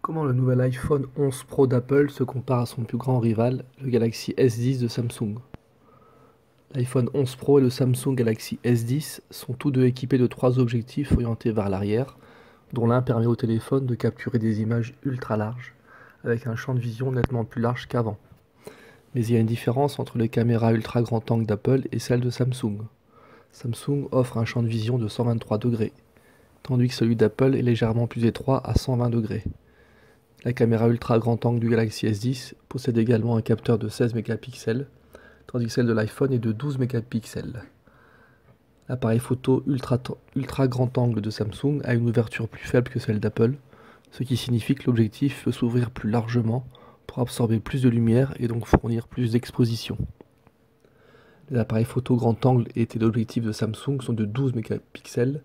Comment le nouvel iPhone 11 Pro d'Apple se compare à son plus grand rival, le Galaxy S10 de Samsung? L'iPhone 11 Pro et le Samsung Galaxy S10 sont tous deux équipés de trois objectifs orientés vers l'arrière, dont l'un permet au téléphone de capturer des images ultra larges, avec un champ de vision nettement plus large qu'avant. Mais il y a une différence entre les caméras ultra grand angle d'Apple et celles de Samsung. Samsung offre un champ de vision de 123 degrés, tandis que celui d'Apple est légèrement plus étroit à 120 degrés. La caméra ultra grand angle du Galaxy S10 possède également un capteur de 16 mégapixels, tandis que celle de l'iPhone est de 12 mégapixels. L'appareil photo ultra grand angle de Samsung a une ouverture plus faible que celle d'Apple, ce qui signifie que l'objectif peut s'ouvrir plus largement pour absorber plus de lumière et donc fournir plus d'exposition. Les appareils photo grand angle et téléobjectifs de Samsung sont de 12 mégapixels,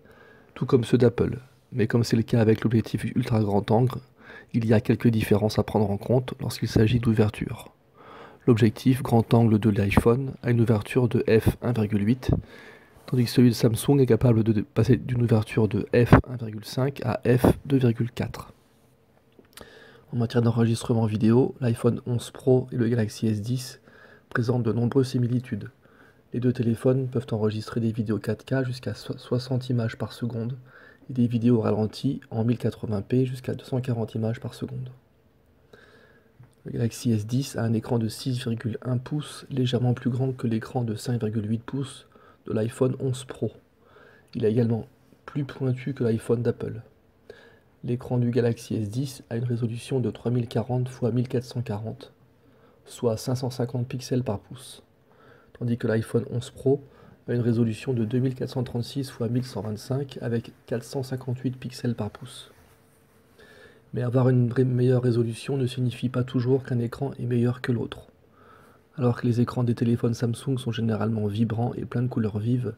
tout comme ceux d'Apple. Mais comme c'est le cas avec l'objectif ultra grand angle, il y a quelques différences à prendre en compte lorsqu'il s'agit d'ouverture. L'objectif grand angle de l'iPhone a une ouverture de f1,8, tandis que celui de Samsung est capable de passer d'une ouverture de f1,5 à f2,4. En matière d'enregistrement vidéo, l'iPhone 11 Pro et le Galaxy S10 présentent de nombreuses similitudes. Les deux téléphones peuvent enregistrer des vidéos 4K jusqu'à 60 images par seconde et des vidéos ralenties en 1080p jusqu'à 240 images par seconde. Le Galaxy S10 a un écran de 6,1 pouces, légèrement plus grand que l'écran de 5,8 pouces de l'iPhone 11 Pro. Il est également plus pointu que l'iPhone d'Apple. L'écran du Galaxy S10 a une résolution de 3040 x 1440, soit 550 pixels par pouce, tandis que l'iPhone 11 Pro a une résolution de 2436 x 1125 avec 458 pixels par pouce. Mais avoir une meilleure résolution ne signifie pas toujours qu'un écran est meilleur que l'autre. Alors que les écrans des téléphones Samsung sont généralement vibrants et pleins de couleurs vives,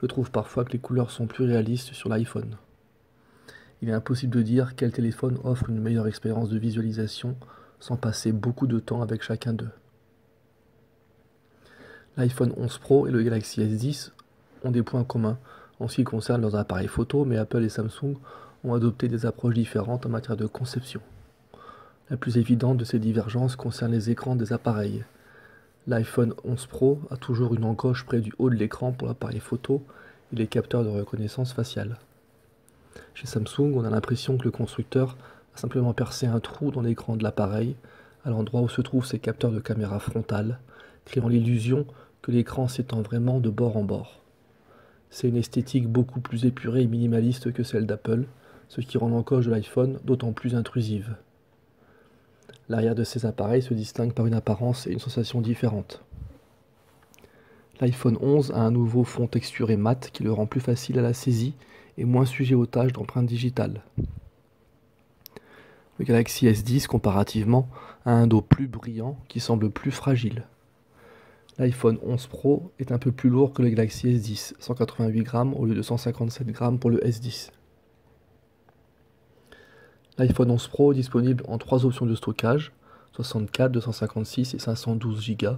je trouve parfois que les couleurs sont plus réalistes sur l'iPhone. Il est impossible de dire quel téléphone offre une meilleure expérience de visualisation sans passer beaucoup de temps avec chacun d'eux. L'iPhone 11 Pro et le Galaxy S10 ont des points communs en ce qui concerne leurs appareils photo, mais Apple et Samsung ont adopté des approches différentes en matière de conception. La plus évidente de ces divergences concerne les écrans des appareils. L'iPhone 11 Pro a toujours une encoche près du haut de l'écran pour l'appareil photo et les capteurs de reconnaissance faciale. Chez Samsung, on a l'impression que le constructeur a simplement percé un trou dans l'écran de l'appareil, à l'endroit où se trouvent ses capteurs de caméra frontale, créant l'illusion que l'écran s'étend vraiment de bord en bord. C'est une esthétique beaucoup plus épurée et minimaliste que celle d'Apple, ce qui rend l'encoche de l'iPhone d'autant plus intrusive. L'arrière de ces appareils se distingue par une apparence et une sensation différentes. L'iPhone 11 a un nouveau fond texturé mat qui le rend plus facile à la saisie et moins sujet aux tâches d'empreintes digitales. Le Galaxy S10, comparativement, a un dos plus brillant qui semble plus fragile. L'iPhone 11 Pro est un peu plus lourd que le Galaxy S10, 188 grammes au lieu de 157 grammes pour le S10. L'iPhone 11 Pro est disponible en 3 options de stockage, 64, 256 et 512 Go,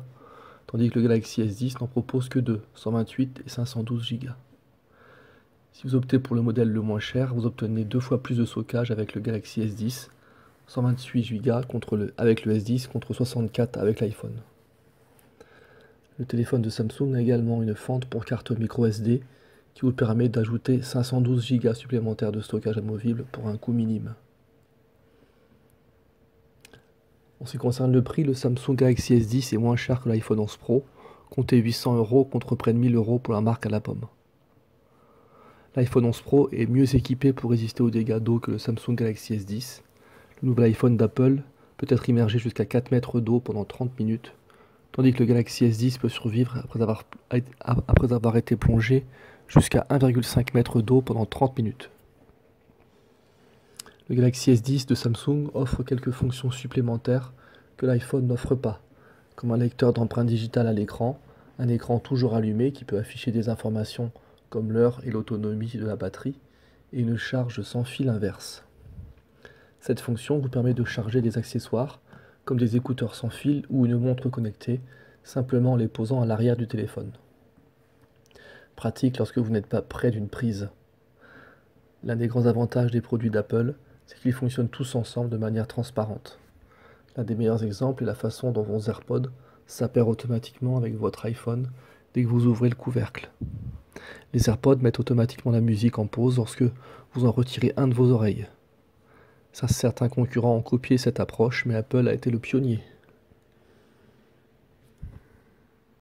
tandis que le Galaxy S10 n'en propose que 2, 128 et 512 Go. Si vous optez pour le modèle le moins cher, vous obtenez 2 fois plus de stockage avec le Galaxy S10, 128 Go avec le S10 contre 64 avec l'iPhone. Le téléphone de Samsung a également une fente pour carte micro SD qui vous permet d'ajouter 512 Go supplémentaires de stockage amovible pour un coût minime. En ce qui concerne le prix, le Samsung Galaxy S10 est moins cher que l'iPhone 11 Pro, comptez 800 € contre près de 1000 € pour la marque à la pomme. L'iPhone 11 Pro est mieux équipé pour résister aux dégâts d'eau que le Samsung Galaxy S10. Le nouvel iPhone d'Apple peut être immergé jusqu'à 4 mètres d'eau pendant 30 minutes, tandis que le Galaxy S10 peut survivre après avoir été plongé jusqu'à 1,5 m d'eau pendant 30 minutes. Le Galaxy S10 de Samsung offre quelques fonctions supplémentaires que l'iPhone n'offre pas, comme un lecteur d'empreintes digitales à l'écran, un écran toujours allumé qui peut afficher des informations comme l'heure et l'autonomie de la batterie, et une charge sans fil inverse. Cette fonction vous permet de charger des accessoires, comme des écouteurs sans fil ou une montre connectée, simplement en les posant à l'arrière du téléphone. Pratique lorsque vous n'êtes pas près d'une prise. L'un des grands avantages des produits d'Apple c'est qu'ils fonctionnent tous ensemble de manière transparente. L'un des meilleurs exemples est la façon dont vos AirPods s'appairent automatiquement avec votre iPhone dès que vous ouvrez le couvercle. Les AirPods mettent automatiquement la musique en pause lorsque vous en retirez un de vos oreilles. Certains concurrents ont copié cette approche, mais Apple a été le pionnier.